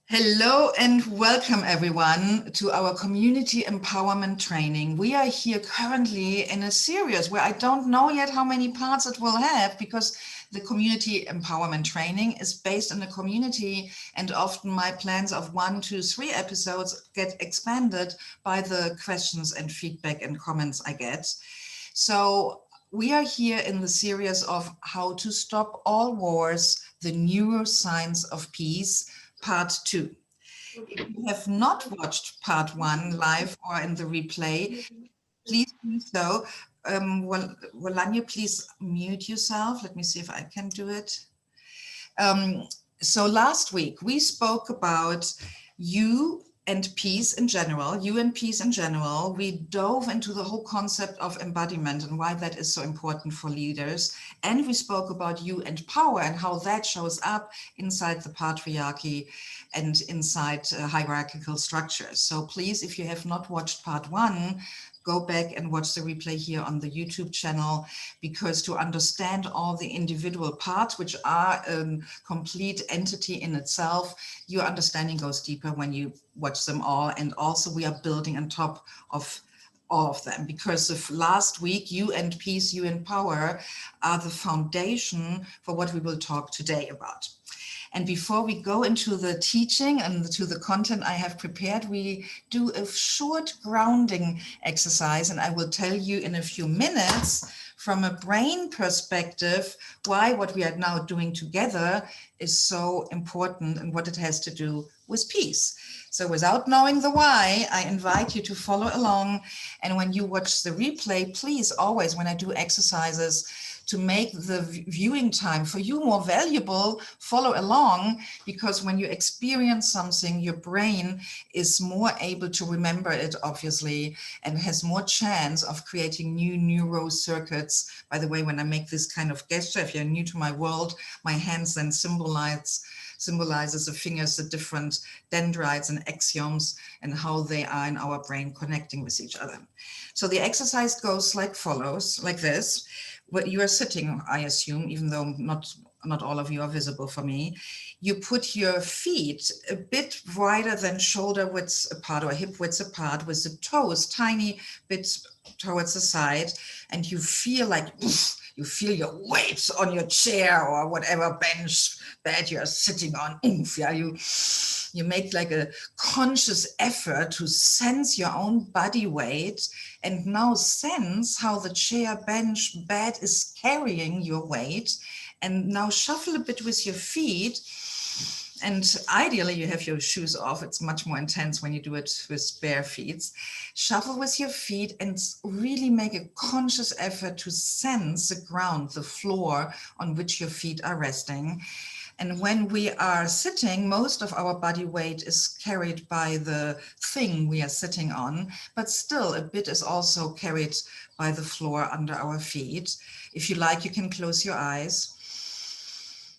Hello and welcome everyone to our community empowerment training. We are here currently in a series where I don't know yet how many parts it will have, because the community empowerment training is based in the community, and often my plans of 1, 2, 3 episodes get expanded by the questions and feedback and comments I get. So we are here in the series of How to Stop All Wars, the Neuroscience of Peace, Part 2. If you have not watched Part 1 live or in the replay, please do so. Wolanya, please mute yourself. Let me see if I can do it. So last week we spoke about you and peace in general. We dove into the whole concept of embodiment and why that is so important for leaders. And we spoke about you and power and how that shows up inside the patriarchy and inside hierarchical structures. So please, if you have not watched part 1, go back and watch the replay here on the YouTube channel, because to understand all the individual parts, which are a complete entity in itself, your understanding goes deeper when you watch them all. And also we are building on top of all of them, because of last week, you and peace, you and power are the foundation for what we will talk today about. And before we go into the teaching and to the content I have prepared, we do a short grounding exercise. And I will tell you in a few minutes from a brain perspective why what we are now doing together is so important and what it has to do with peace. So without knowing the why, I invite you to follow along. And when you watch the replay, please always, when I do exercises, to make the viewing time for you more valuable, follow along, because when you experience something, your brain is more able to remember it, obviously, and has more chance of creating new neural circuits. By the way, when I make this kind of gesture, if you're new to my world, my hands then symbolizes the fingers, the different dendrites and axioms and how they are in our brain connecting with each other. So the exercise goes like follows, like this. You are sitting, I assume, even though not all of you are visible for me. You put your feet a bit wider than shoulder widths apart or hip widths apart, with the toes tiny bits towards the side, and you feel like you feel your weight on your chair or whatever bench bed you are sitting on. Yeah, you make like a conscious effort to sense your own body weight, and now sense how the chair, bench, bed is carrying your weight. And now shuffle a bit with your feet. And ideally you have your shoes off. It's much more intense when you do it with bare feet. Shuffle with your feet and really make a conscious effort to sense the ground, the floor on which your feet are resting. And when we are sitting, most of our body weight is carried by the thing we are sitting on, but still a bit is also carried by the floor under our feet. If you like, you can close your eyes.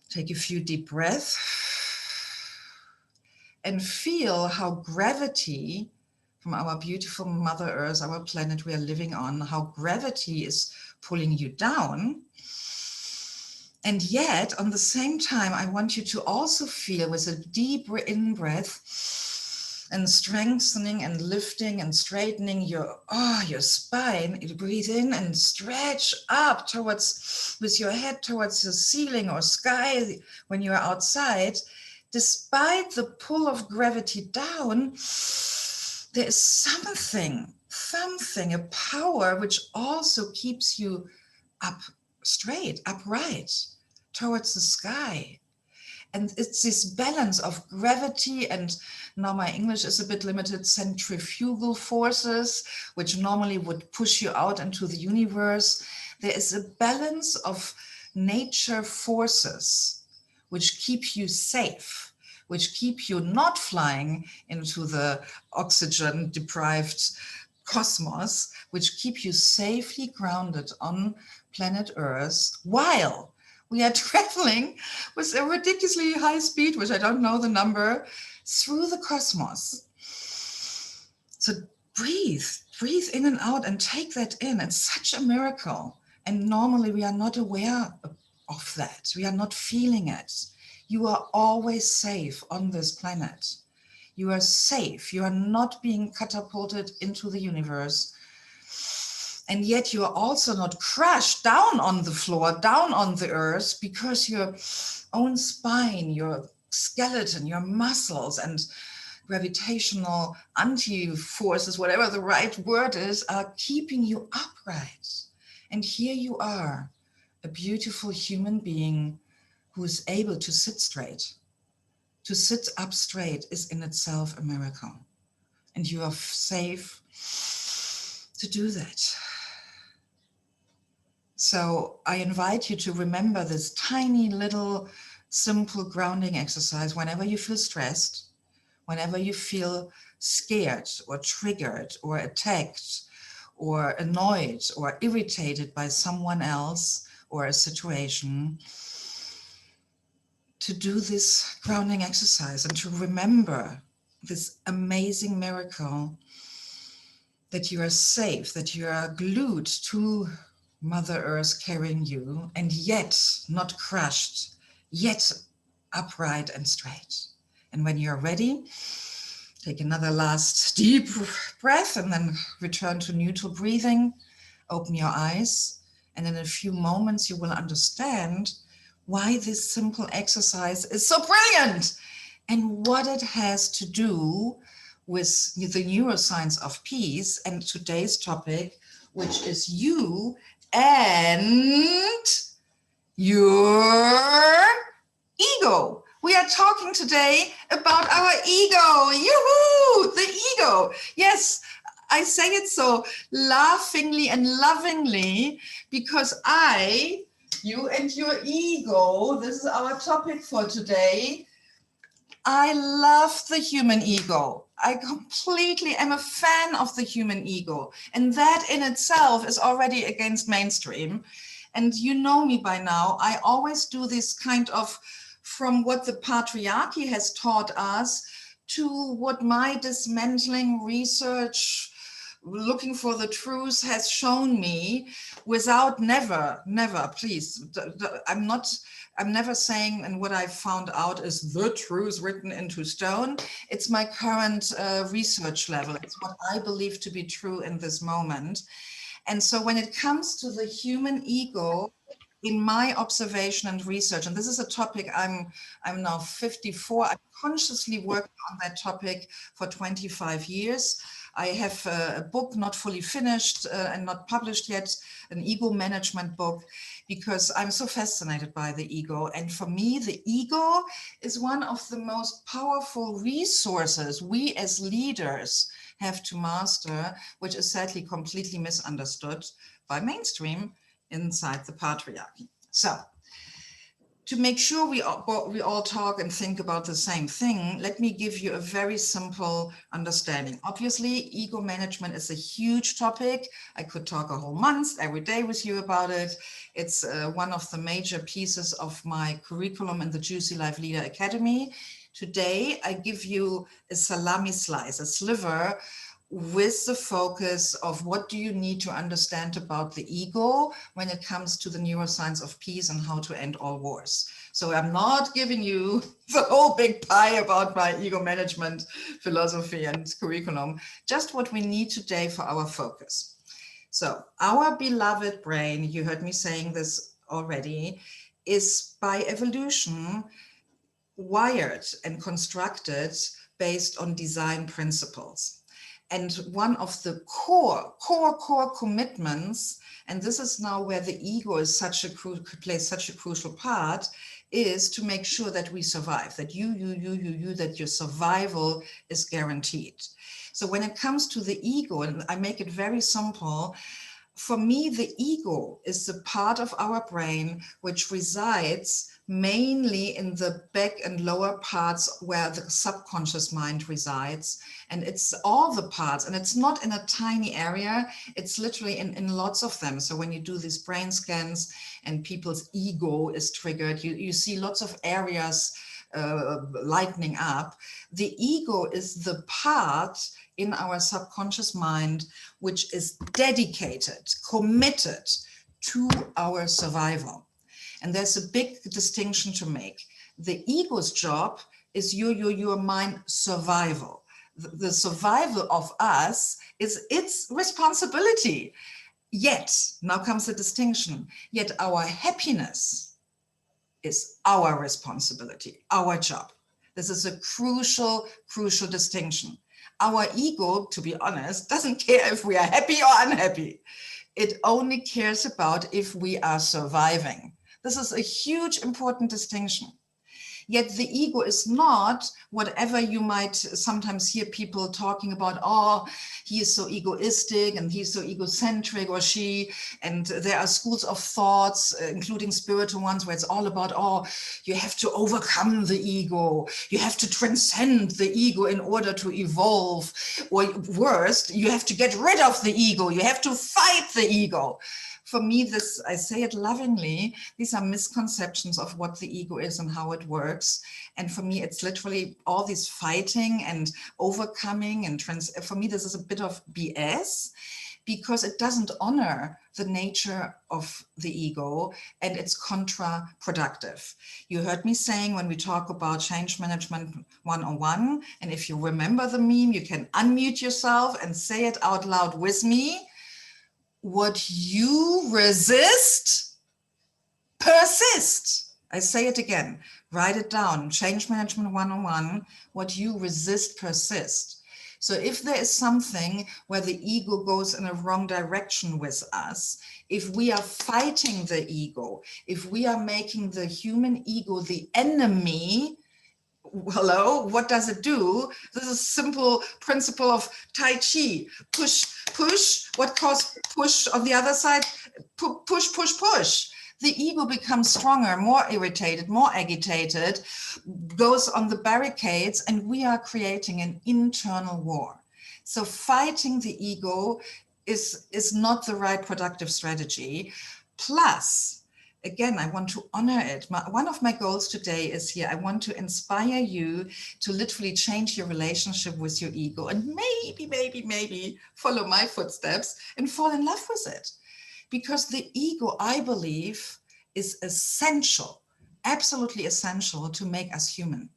Take a few deep breaths and feel how gravity from our beautiful Mother Earth, our planet we are living on, how gravity is pulling you down. And yet, on the same time, I want you to also feel with a deep in-breath and strengthening and lifting and straightening your spine. You breathe in and stretch up towards, with your head towards the ceiling or sky when you are outside. Despite the pull of gravity down, there is something, a power which also keeps you up straight, upright, towards the sky. And it's this balance of gravity and, now my English is a bit limited, centrifugal forces, which normally would push you out into the universe. There is a balance of nature forces which keep you safe, which keep you not flying into the oxygen deprived cosmos, which keep you safely grounded on planet Earth while we are traveling with a ridiculously high speed, which I don't know the number, through the cosmos. So breathe in and out and take that in. It's such a miracle. And normally we are not aware of that. We are not feeling it. You are always safe on this planet. You are safe. You are not being catapulted into the universe. And yet you are also not crushed down on the floor, down on the earth, because your own spine, your skeleton, your muscles, and gravitational anti-forces, whatever the right word is, are keeping you upright. And here you are, a beautiful human being who is able to sit straight. To sit up straight is in itself a miracle. And you are safe to do that. So I invite you to remember this tiny little simple grounding exercise whenever you feel stressed, whenever you feel scared or triggered or attacked or annoyed or irritated by someone else or a situation, to do this grounding exercise and to remember this amazing miracle that you are safe, that you are glued to Mother Earth carrying you, and yet not crushed, yet upright and straight. And when you're ready, take another last deep breath and then return to neutral breathing. Open your eyes, and in a few moments you will understand why this simple exercise is so brilliant and what it has to do with the neuroscience of peace and today's topic, which is you and your ego. We are talking today about our ego. Yoo-hoo! The ego. Yes, I say it so laughingly and lovingly because you and your ego, this is our topic for today. I love the human ego. I completely am a fan of the human ego. And that in itself is already against mainstream. And you know me by now, I always do this kind of from what the patriarchy has taught us to what my dismantling research, looking for the truth has shown me without never, please, I'm never saying, and what I found out is the truth written into stone. It's my current research level. It's what I believe to be true in this moment. And so when it comes to the human ego, in my observation and research, and this is a topic I'm now 54, I consciously worked on that topic for 25 years. I have a book not fully finished and not published yet, an ego management book, because I'm so fascinated by the ego. And for me, the ego is one of the most powerful resources we as leaders have to master, which is sadly completely misunderstood by mainstream inside the patriarchy. So to make sure we all talk and think about the same thing, let me give you a very simple understanding. Obviously, ego management is a huge topic. I could talk a whole month every day with you about it. It's one of the major pieces of my curriculum in the Juicy Life Leader Academy. Today, I give you a salami slice, a sliver, with the focus of what do you need to understand about the ego when it comes to the neuroscience of peace and how to end all wars. So I'm not giving you the whole big pie about my ego management philosophy and curriculum, just what we need today for our focus. So our beloved brain, you heard me saying this already, is by evolution wired and constructed based on design principles. And one of the core commitments, and this is now where the ego is plays such a crucial part, is to make sure that we survive, that that your survival is guaranteed. So when it comes to the ego, and I make it very simple, for me, the ego is the part of our brain which resides mainly in the back and lower parts where the subconscious mind resides. And it's all the parts, and it's not in a tiny area, it's literally in lots of them. So when you do these brain scans and people's ego is triggered, you see lots of areas lightening up. The ego is the part in our subconscious mind which is dedicated, committed to our survival. And there's a big distinction to make. The ego's job is your mind survival. The survival of us is its responsibility. Yet, now comes the distinction, yet our happiness is our responsibility, our job. This is a crucial, crucial distinction. Our ego, to be honest, doesn't care if we are happy or unhappy. It only cares about if we are surviving. This is a huge, important distinction. Yet the ego is not whatever you might sometimes hear people talking about, oh, he is so egoistic and he's so egocentric, or she, and there are schools of thoughts, including spiritual ones, where it's all about, oh, you have to overcome the ego, you have to transcend the ego in order to evolve, or worst, you have to get rid of the ego, you have to fight the ego. For me, this, I say it lovingly, these are misconceptions of what the ego is and how it works. And for me, it's literally all this fighting and overcoming and for me, this is a bit of BS, because it doesn't honor the nature of the ego and it's counterproductive. You heard me saying when we talk about change management 101, and if you remember the meme, you can unmute yourself and say it out loud with me. What you resist, persist. I say it again, write it down, Change Management 101, what you resist, persist. So if there is something where the ego goes in a wrong direction with us, if we are fighting the ego, if we are making the human ego the enemy, hello, what does it do? This is a simple principle of Tai Chi. Push, push. What caused push on the other side? Push, push, push. The ego becomes stronger, more irritated, more agitated, goes on the barricades, and we are creating an internal war. So fighting the ego is not the right productive strategy. Plus, again, I want to honor it. One of my goals today is here. I want to inspire you to literally change your relationship with your ego and maybe follow my footsteps and fall in love with it. Because the ego, I believe, is essential, absolutely essential to make us human.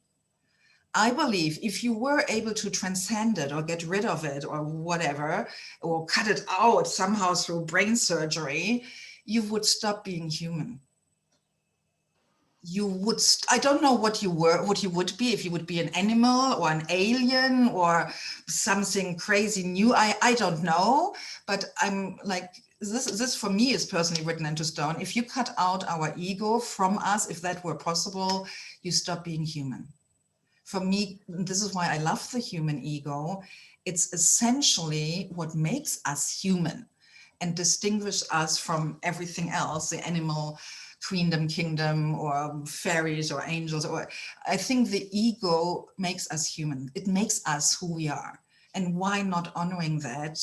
I believe if you were able to transcend it or get rid of it or whatever, or cut it out somehow through brain surgery, you would stop being human. You would, I don't know what you were, what you would be, if you would be an animal or an alien or something crazy new. I don't know, but I'm like, this for me is personally written into stone. If you cut out our ego from us, if that were possible, you stop being human. For me, this is why I love the human ego. It's essentially what makes us human and distinguish us from everything else, the animal queendom, kingdom, or fairies or angels. Or I think the ego makes us human. It makes us who we are. And why not honoring that,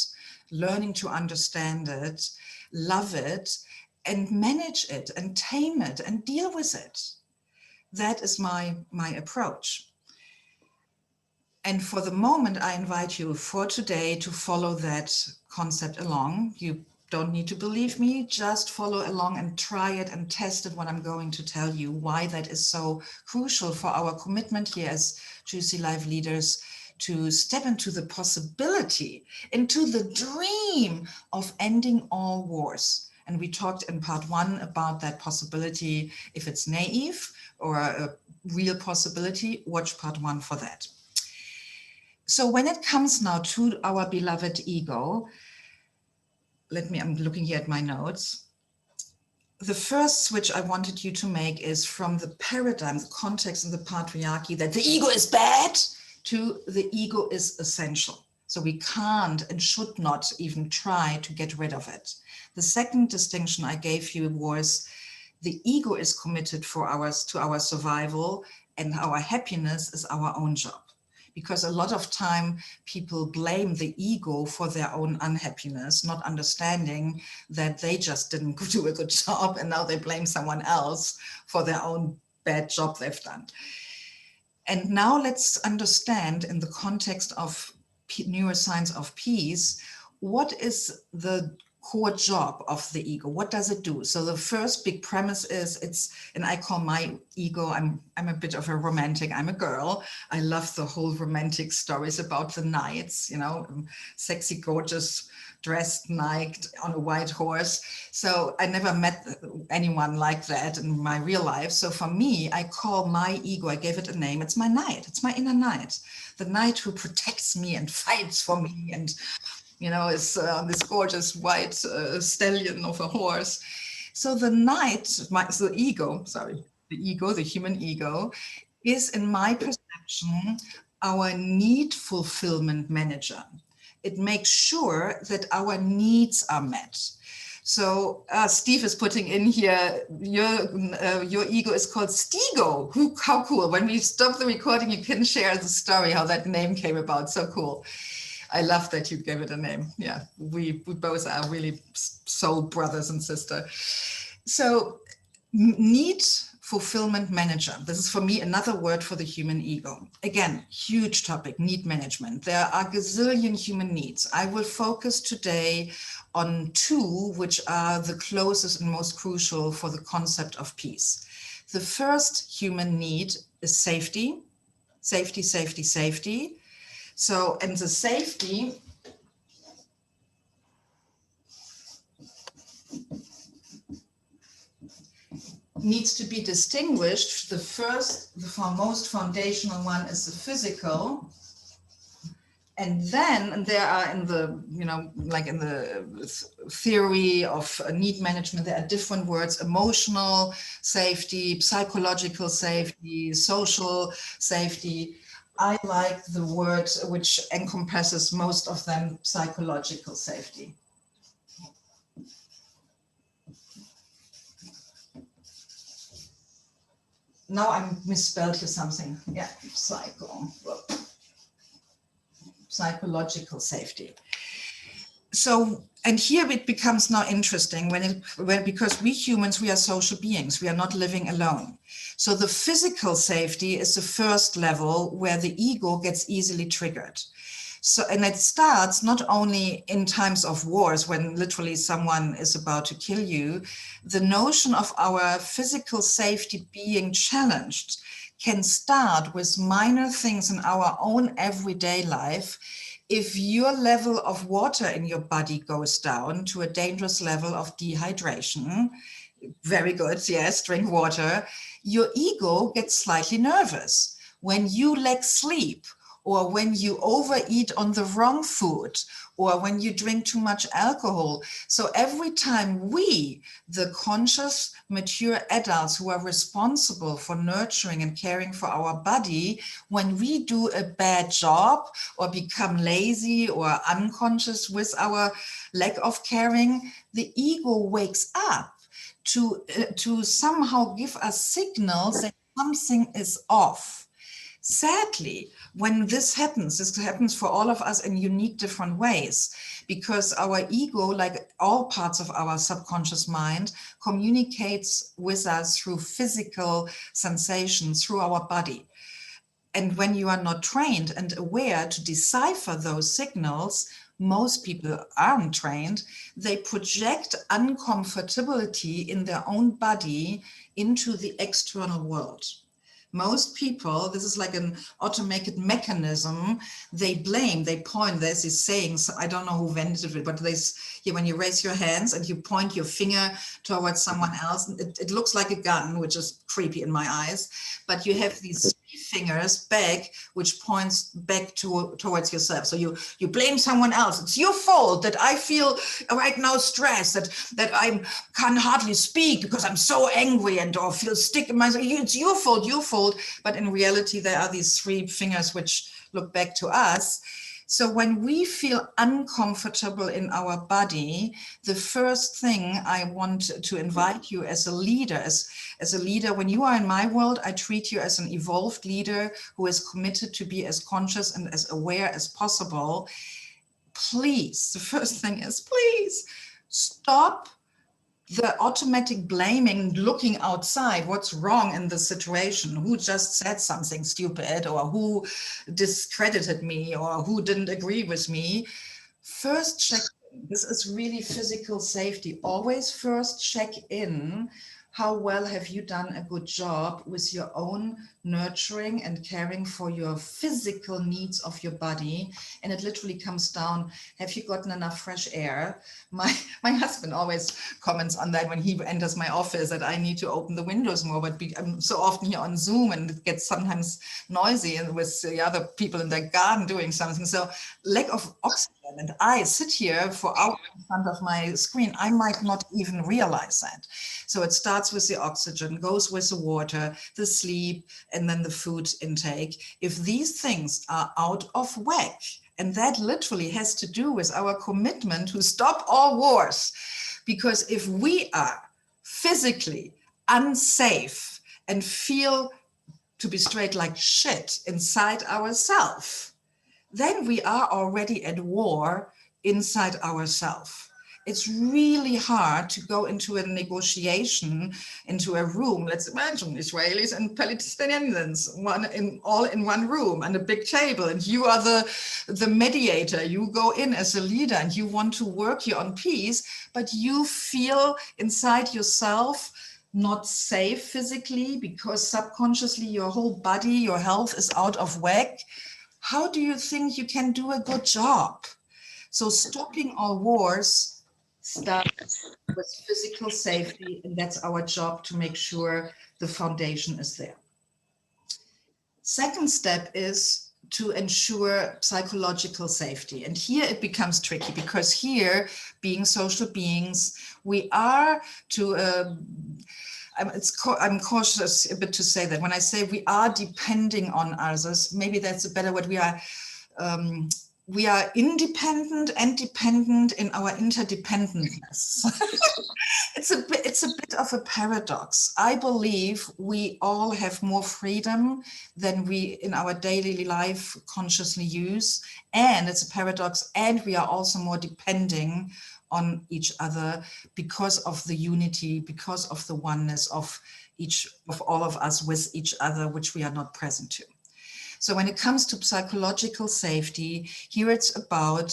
learning to understand it, love it, and manage it and tame it and deal with it? That is my approach. And for the moment, I invite you for today to follow that concept along. You don't need to believe me, just follow along and try it and test it, what I'm going to tell you, why that is so crucial for our commitment here as Juicy Life leaders to step into the possibility, into the dream of ending all wars. And we talked in part 1 about that possibility. If it's naive or a real possibility, watch part 1 for that. So when it comes now to our beloved ego, I'm looking here at my notes. The first switch I wanted you to make is from the paradigm, the context and the patriarchy that the ego is bad to the ego is essential. So we can't and should not even try to get rid of it. The second distinction I gave you was the ego is committed to our survival, and our happiness is our own job. Because a lot of time people blame the ego for their own unhappiness, not understanding that they just didn't do a good job and now they blame someone else for their own bad job they've done. And now let's understand in the context of neuroscience of peace, what is the core job of the ego. What does it do? So the first big premise is and I call my ego, I'm a bit of a romantic, I'm a girl. I love the whole romantic stories about the knights, sexy, gorgeous, dressed knight on a white horse. So I never met anyone like that in my real life. So for me, I call my ego, I gave it a name. It's my knight. It's my inner knight, the knight who protects me and fights for me and is this gorgeous white stallion of a horse. So the knight, the ego, the human ego, is, in my perception, our need fulfillment manager. It makes sure that our needs are met. So Steve is putting in here, your ego is called Stego. How cool. When we stop the recording, you can share the story, how that name came about. So cool. I love that you gave it a name. Yeah, we both are really soul brothers and sisters. So need fulfillment manager. This is for me another word for the human ego. Again, huge topic, need management. There are a gazillion human needs. I will focus today on two, which are the closest and most crucial for the concept of peace. The first human need is safety, safety, safety, safety. So, and the safety needs to be distinguished. The most foundational one is the physical. And then there are in the, like in the theory of need management, there are different words: emotional safety, psychological safety, social safety. I like the word which encompasses most of them, psychological safety. Now I misspelled here something. Yeah, psychological safety. So, and here it becomes now interesting because we humans, we are social beings. We are not living alone. So the physical safety is the first level where the ego gets easily triggered. So, and it starts not only in times of wars when literally someone is about to kill you. The notion of our physical safety being challenged can start with minor things in our own everyday life. If your level of water in your body goes down to a dangerous level of dehydration, very good, yes, drink water, your ego gets slightly nervous. When you lack sleep, or when you overeat on the wrong food, or when you drink too much alcohol. So every time we, the conscious, mature adults who are responsible for nurturing and caring for our body, when we do a bad job or become lazy or unconscious with our lack of caring, the ego wakes up to somehow give us signals that something is off. Sadly, when this happens for all of us in unique different ways, because our ego, like all parts of our subconscious mind, communicates with us through physical sensations, through our body. And when you are not trained and aware to decipher those signals, most people aren't trained, they project uncomfortability in their own body into the external world. Most people, this is like an automated mechanism. They blame, they point. There's these sayings, I don't know who invented it, but when you raise your hands and you point your finger towards someone else, it looks like a gun, which is creepy in my eyes. But you have these fingers back, which points back towards yourself. So you blame someone else. It's your fault that I feel right now stressed, that I can hardly speak because I'm so angry or feel stick in myself. It's your fault. But in reality, there are these three fingers which look back to us. So when we feel uncomfortable in our body, the first thing I want to invite you as a leader, as a leader, when you are in my world, I treat you as an evolved leader who is committed to be as conscious and as aware as possible. Please, the first thing is, please stop the automatic blaming, looking outside, what's wrong in the situation, who just said something stupid, or who discredited me, or who didn't agree with me. First check This is really physical safety. Always first check in. How well have you done a good job with your own nurturing and caring for your physical needs of your body? And it literally comes down, have you gotten enough fresh air? My husband always comments on that when he enters my office, that I need to open the windows more, but I'm so often here on Zoom and it gets sometimes noisy and with the other people in their garden doing something. So lack of oxygen, and I sit here for hours in front of my screen, I might not even realize that. So it starts with the oxygen, goes with the water, the sleep, and then the food intake. If these things are out of whack, and that literally has to do with our commitment to stop all wars, because if we are physically unsafe and feel, to be straight, like shit inside ourselves, then we are already at war inside ourselves. It's really hard to go into a negotiation, into a room. Let's imagine Israelis and Palestinians, all in one room and a big table, and you are the mediator. You go in as a leader and you want to work here on peace, but you feel inside yourself not safe physically because subconsciously your whole body, your health is out of whack. How do you think you can do a good job? So stopping all wars starts with physical safety, and that's our job, to make sure the foundation is there. Second step is to ensure psychological safety. And here it becomes tricky, because here, being social beings, we are to I'm cautious a bit to say that. When I say we are depending on others, maybe that's a better word. We are independent and dependent in our interdependentness. It's a bit of a paradox. I believe we all have more freedom than we in our daily life consciously use. And it's a paradox. And we are also more depending on each other because of the unity, because of the oneness of all of us with each other, which we are not present to. So when it comes to psychological safety, here it's about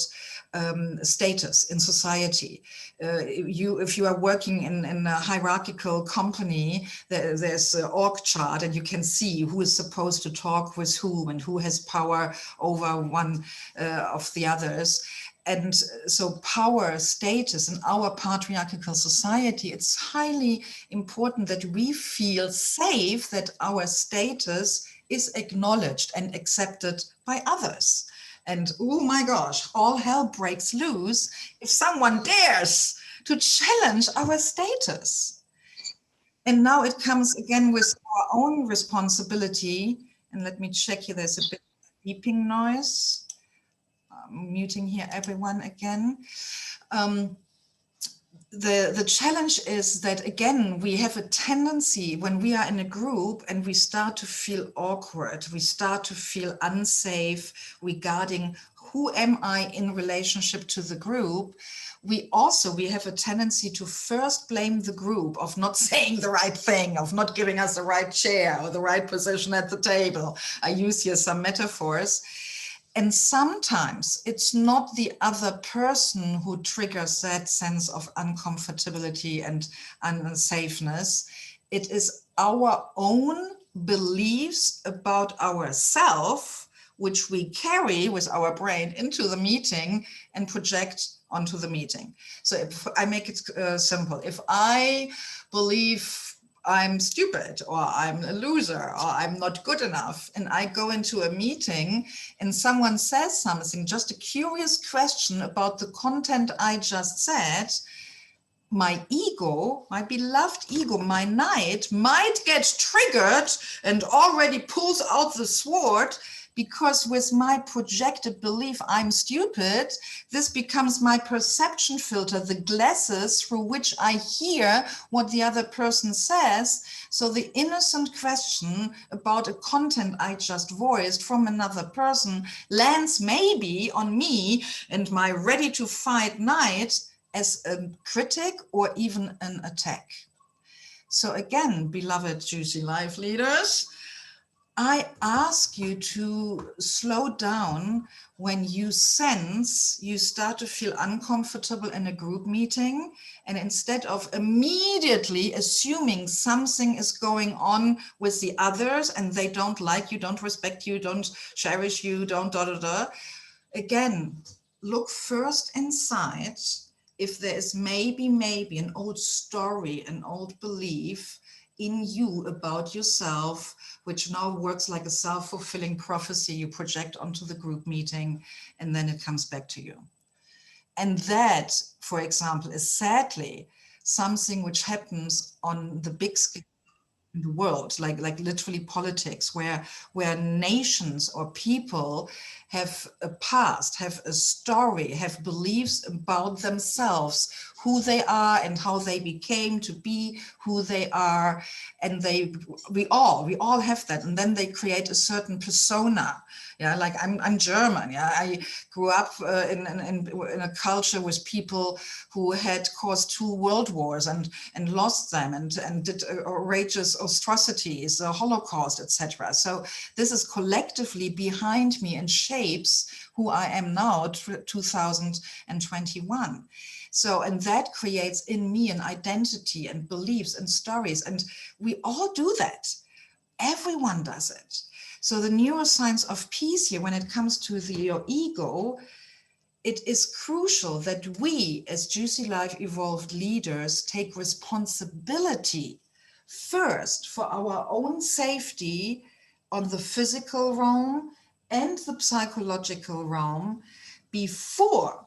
status in society. If you are working in a hierarchical company, there's an org chart, and you can see who is supposed to talk with whom and who has power over one of the others. And so power, status in our patriarchal society, it's highly important that we feel safe, that our status is acknowledged and accepted by others. And oh my gosh, all hell breaks loose if someone dares to challenge our status. And now it comes again with our own responsibility. And let me check here, there's a bit of beeping noise. I'm muting here everyone again. The challenge is that, again, we have a tendency when we are in a group and we start to feel awkward, we start to feel unsafe regarding who am I in relationship to the group. We have a tendency to first blame the group of not saying the right thing, of not giving us the right chair or the right position at the table. I use here some metaphors. And sometimes it's not the other person who triggers that sense of uncomfortability and unsafeness. It is our own beliefs about ourselves, which we carry with our brain into the meeting and project onto the meeting. So if I make it simple, if I believe I'm stupid, or I'm a loser, or I'm not good enough, and I go into a meeting and someone says something, just a curious question about the content I just said, my ego, my beloved ego, my knight, might get triggered and already pulls out the sword, because with my projected belief I'm stupid, this becomes my perception filter, the glasses through which I hear what the other person says. So the innocent question about a content I just voiced from another person lands maybe on me and my ready to fight knight as a critic or even an attack. So again, beloved Juicy Life leaders, I ask you to slow down when you sense you start to feel uncomfortable in a group meeting, and instead of immediately assuming something is going on with the others and they don't like you, don't respect you, don't cherish you, don't da da da. Again, look first inside if there is maybe an old story, an old belief in you about yourself, which now works like a self-fulfilling prophecy you project onto the group meeting, and then it comes back to you. And that, for example, is sadly something which happens on the big scale in the world, like literally politics, where nations or people have a past, have a story, have beliefs about themselves, who they are and how they became to be who they are, and we all have that, and then they create a certain persona. Yeah, like I'm German. Yeah, I grew up in a culture with people who had caused 2 world wars and lost them and did outrageous atrocities, the Holocaust, etc. So this is collectively behind me and shapes who I am now, 2021. So, and that creates in me an identity and beliefs and stories, and we all do that. Everyone does it. So the neuroscience of peace here, when it comes to your ego, it is crucial that we as Juicy Life Evolved leaders take responsibility first for our own safety on the physical realm and the psychological realm before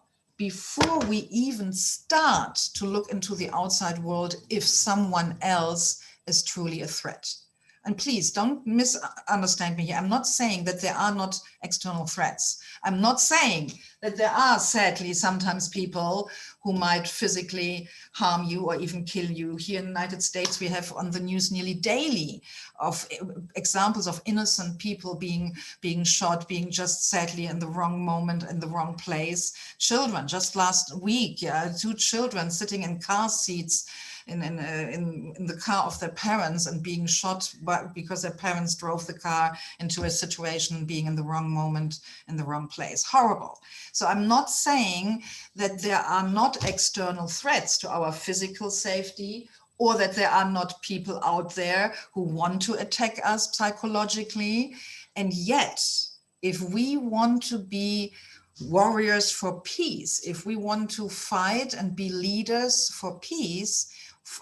we even start to look into the outside world if someone else is truly a threat. And please don't misunderstand me here. I'm not saying that there are not external threats. I'm not saying that there are sadly sometimes people who might physically harm you or even kill you. Here in the United States, we have on the news nearly daily of examples of innocent people being shot, being just sadly in the wrong moment, in the wrong place. Children, just last week, 2 children sitting in car seats in the car of their parents and being shot because their parents drove the car into a situation, being in the wrong moment, in the wrong place. Horrible. So I'm not saying that there are not external threats to our physical safety, or that there are not people out there who want to attack us psychologically. And yet, if we want to be warriors for peace, if we want to fight and be leaders for peace,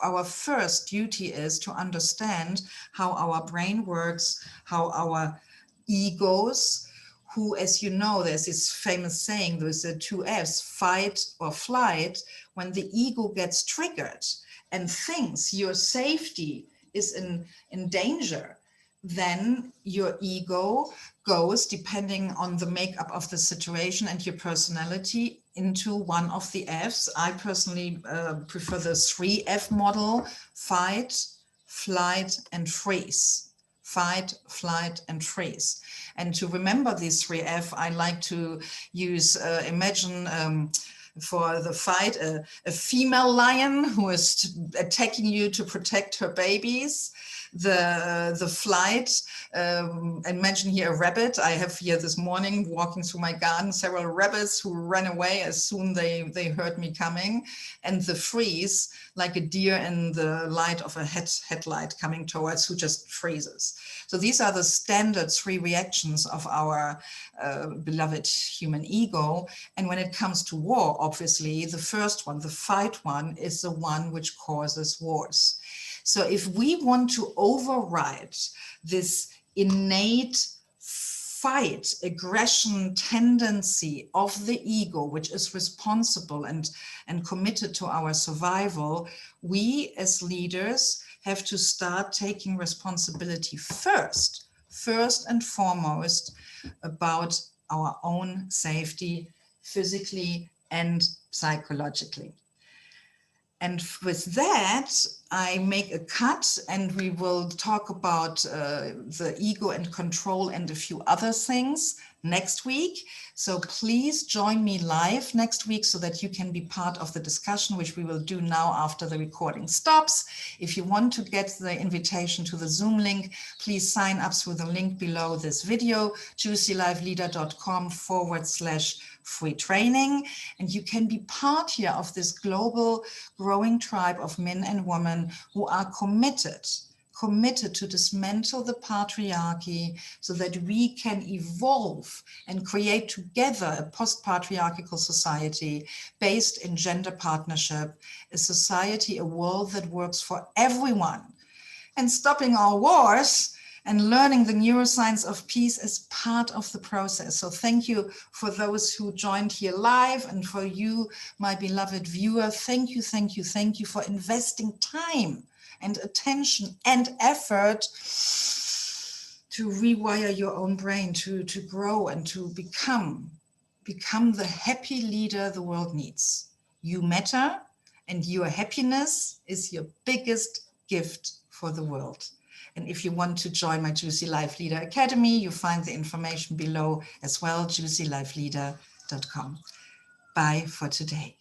our first duty is to understand how our brain works, how our egos, who, as you know, there's this famous saying, there's the 2 F's, fight or flight. When the ego gets triggered and thinks your safety is in danger, then your ego goes, depending on the makeup of the situation and your personality, into one of the F's. I personally prefer the 3F model: fight, flight, and freeze. Fight, flight, and freeze. And to remember these 3F, I like to use, imagine for the fight, a female lion who is attacking you to protect her babies. The flight, imagine here a rabbit. I have here this morning walking through my garden several rabbits who ran away as soon they heard me coming. And the freeze, like a deer in the light of a headlight coming towards, who just freezes. So these are the standard 3 reactions of our beloved human ego. And when it comes to war, obviously, the first one, the fight one, is the one which causes wars. So if we want to override this innate fight, aggression tendency of the ego, which is responsible and committed to our survival, we as leaders have to start taking responsibility first and foremost, about our own safety, physically and psychologically. And with that, I make a cut, and we will talk about the ego and control and a few other things next week. So please join me live next week so that you can be part of the discussion, which we will do now after the recording stops. If you want to get the invitation to the Zoom link, please sign up through the link below this video, juicylifeleader.com/free training. And you can be part here of this global growing tribe of men and women who are committed to dismantle the patriarchy so that we can evolve and create together a post-patriarchal society based in gender partnership, a society, a world that works for everyone, and stopping our wars and learning the neuroscience of peace as part of the process. So thank you for those who joined here live, and for you, my beloved viewer, thank you for investing time and attention and effort to rewire your own brain, to grow and to become the happy leader the world needs. You matter, and your happiness is your biggest gift for the world. And if you want to join my Juicy Life Leader Academy, you find the information below as well, juicylifeleader.com. Bye for today.